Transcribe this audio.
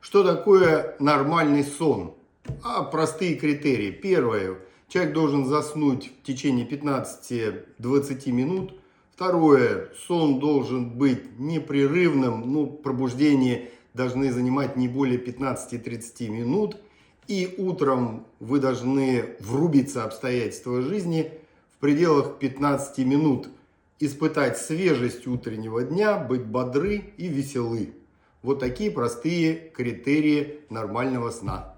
Что такое нормальный сон? Простые критерии. Первое. Человек должен заснуть в течение 15-20 минут. Второе. Сон должен быть непрерывным. Пробуждение должны занимать не более 15-30 минут. И утром вы должны врубиться в обстоятельства жизни в пределах 15 минут. Испытать свежесть утреннего дня, быть бодры и веселы. Вот такие простые критерии нормального сна.